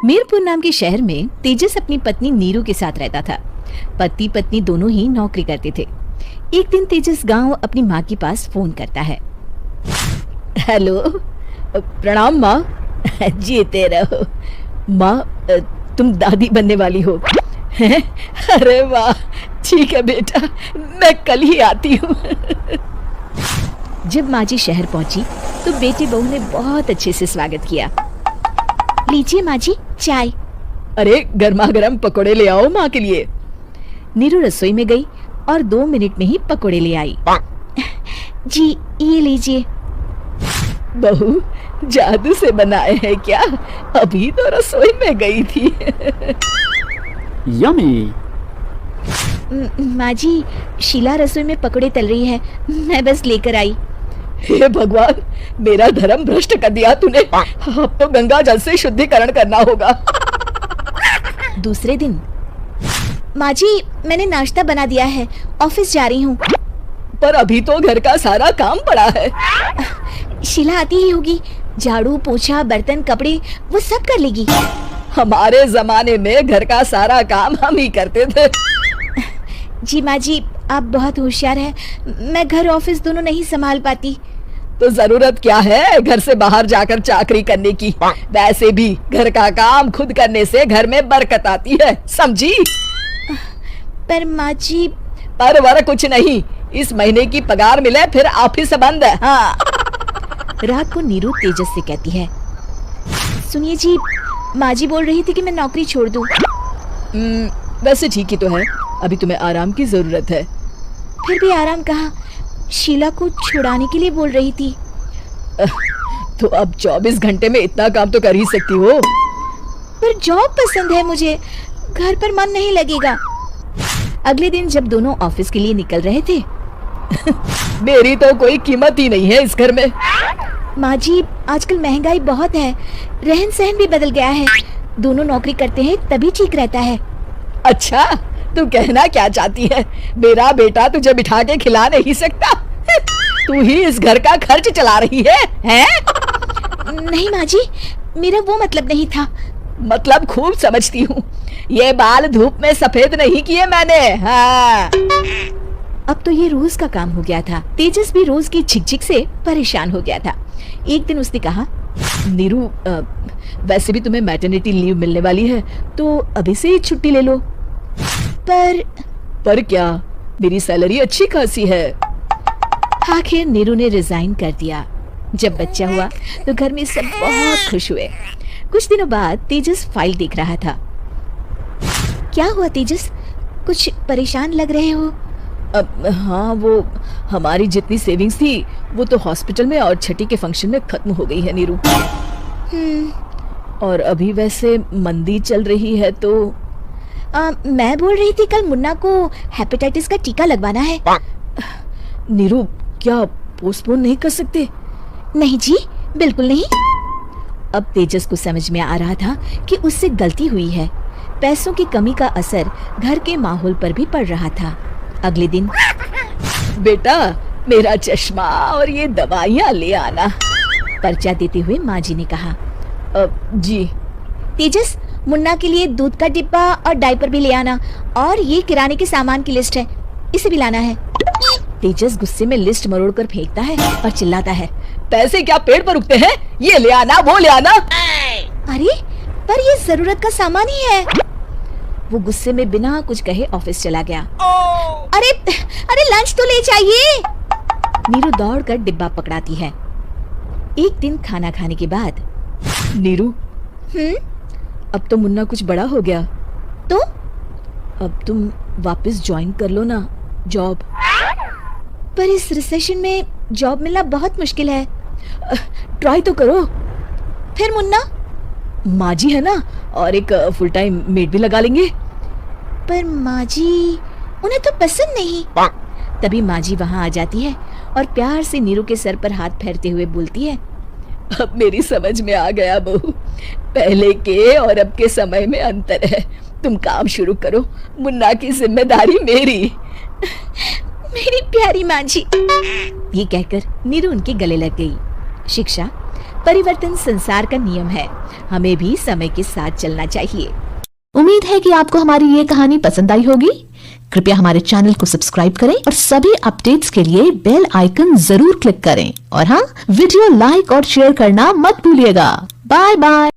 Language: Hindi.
मीरपुर नाम के शहर में तेजस अपनी पत्नी नीरू के साथ रहता था। पति पत्नी दोनों ही नौकरी करते थे। एक दिन तेजस गांव अपनी माँ के पास फोन करता है। हेलो, प्रणाम माँ। जीते रहो माँ, तुम दादी बनने वाली हो? अरे वाह, ठीक है बेटा, मैं कल ही आती हूँ। जब माँ जी शहर पहुंची तो बेटे बहू ने बहुत अच्छे से स्वागत किया। लीजिए माँ जी चाय। अरे गर्मा गर्म पकोड़े ले आओ माँ के लिए। नीरू रसोई में गई और 2 मिनट में ही पकोड़े ले आई। जी ये लीजिए। बहू जादू से बनाए हैं क्या? अभी तो रसोई में गई थी। यम्मी। माँ जी शीला रसोई में पकोड़े तल रही है, मैं बस लेकर आई। हे भगवान, मेरा धर्म भ्रष्ट कर दिया तूने। अब तो गंगा जल से शुद्धिकरण करना होगा। दूसरे दिन, माँ जी मैंने नाश्ता बना दिया है, ऑफिस जा रही हूँ। पर अभी तो घर का सारा काम पड़ा है। शीला आती ही होगी, झाड़ू पोछा बर्तन कपड़े वो सब कर लेगी। हमारे जमाने में घर का सारा काम हम ही करते थे। जी माँ जी आप बहुत होशियार हैं, मैं घर ऑफिस दोनों नहीं संभाल पाती। तो जरूरत क्या है घर से बाहर जाकर चाकरी करने की? वैसे भी घर का काम खुद करने से घर में बरकत आती है, समझी? पर माँ जी। पर वर कुछ नहीं, इस महीने की पगार मिले फिर ऑफिस बंद है। हाँ। रात को नीरू तेजस से कहती है, सुनिए जी, माँ जी बोल रही थी कि मैं नौकरी छोड़ दूं। वैसे ठीक ही तो है, अभी तुम्हें आराम की जरूरत है। फिर भी आराम कहाँ, शीला को छुड़ाने के लिए बोल रही थी। तो अब 24 घंटे में इतना काम तो कर ही सकती हो। पर जॉब पसंद है मुझे, घर पर मन नहीं लगेगा। अगले दिन जब दोनों ऑफिस के लिए निकल रहे थे मेरी तो कोई कीमत ही नहीं है इस घर में। माँ जी आजकल महंगाई बहुत है, रहन सहन भी बदल गया है, दोनों नौकरी करते हैं तभी ठीक रहता है। अच्छा, तू कहना क्या चाहती है? मेरा बेटा तुझे बिठा के खिला नहीं सकता? तू ही इस घर का खर्च चला रही है, हैं? नहीं माँ जी, मेरा वो मतलब नहीं था। मतलब खूब समझती हूँ, ये बाल धूप में सफेद नहीं किए मैंने। हाँ। अब तो ये रोज का काम हो गया था। तेजस भी रोज की झिकझिक से परेशान हो गया था। एक दिन उसने कहा, नीरू वैसे भी तुम्हें मैटरनिटी लीव मिलने वाली है, तो अभी से ही छुट्टी ले लो। पर क्या, मेरी सैलरी अच्छी खासी है। आखिर नीरू ने रिजाइन कर दिया। जब बच्चा हुआ तो घर में सब बहुत खुश हुए। कुछ दिनों बाद तेजस फाइल देख रहा था। क्या हुआ तेजस, कुछ परेशान लग रहे हो? हाँ, वो हमारी जितनी सेविंग्स थी वो तो हॉस्पिटल में और छठी के फंक्शन में खत्म हो गई है नीरू। और अभी वैसे मंदी चल रही है तो मैं बोल रही थी कल मुन्ना को हेपेटाइटिस का टीका लगवाना है। नीरू क्या पोस्टपोन नहीं कर सकते? नहीं जी, बिल्कुल नहीं। अब तेजस को समझ में आ रहा था कि उससे गलती हुई है। पैसों की कमी का असर घर के माहौल पर भी पड़ रहा था। अगले दिन, बेटा मेरा चश्मा और ये दवाइयाँ ले आना, पर्चा देते हुए माँ जी ने कहा। जी। तेजस मुन्ना के लिए दूध का डिब्बा और डायपर भी ले आना, और ये किराने के सामान की लिस्ट है, इसे भी लाना है। तेजस गुस्से में लिस्ट मरोड़कर फेंकता है और चिल्लाता है, पैसे क्या पेड़ पर उगते हैं? ये ले आना, वो ले आना। अरे पर ये जरूरत का सामान ही है। वो गुस्से में बिना कुछ कहे ऑफिस चला गया। अरे अरे लंच तो ले जाइए। नीरू दौड़कर डिब्बा पकड़ाती है। एक दिन खाना खाने के बाद, नीरू अब तो मुन्ना कुछ बड़ा हो गया, तो अब तुम वापस ज्वाइन कर लो ना जॉब। पर इस रिसेशन में जॉब मिलना बहुत मुश्किल है। ट्राई तो करो। फिर मुन्ना? माँ जी है ना, और एक फुल टाइम मेड भी लगा लेंगे। पर माँ जी उन्हें तो पसंद नहीं। तभी माँ जी वहाँ आ जाती है और प्यार से नीरू के सर पर हाथ फेरते हुए बोलती है, अब मेरी समझ में आ गया बहू, पहले के और अब के समय में अंतर है। तुम काम शुरू करो, मुन्ना की जिम्मेदारी मेरी। मेरी प्यारी माँ जी। ये कहकर नीरू उनके गले लग गई। शिक्षा परिवर्तन संसार का नियम है, हमें भी समय के साथ चलना चाहिए। उम्मीद है कि आपको हमारी ये कहानी पसंद आई होगी। कृपया हमारे चैनल को सब्सक्राइब करें और सभी अपडेट्स के लिए बेल आइकन जरूर क्लिक करें। और हाँ, वीडियो लाइक और शेयर करना मत भूलिएगा। Bye bye.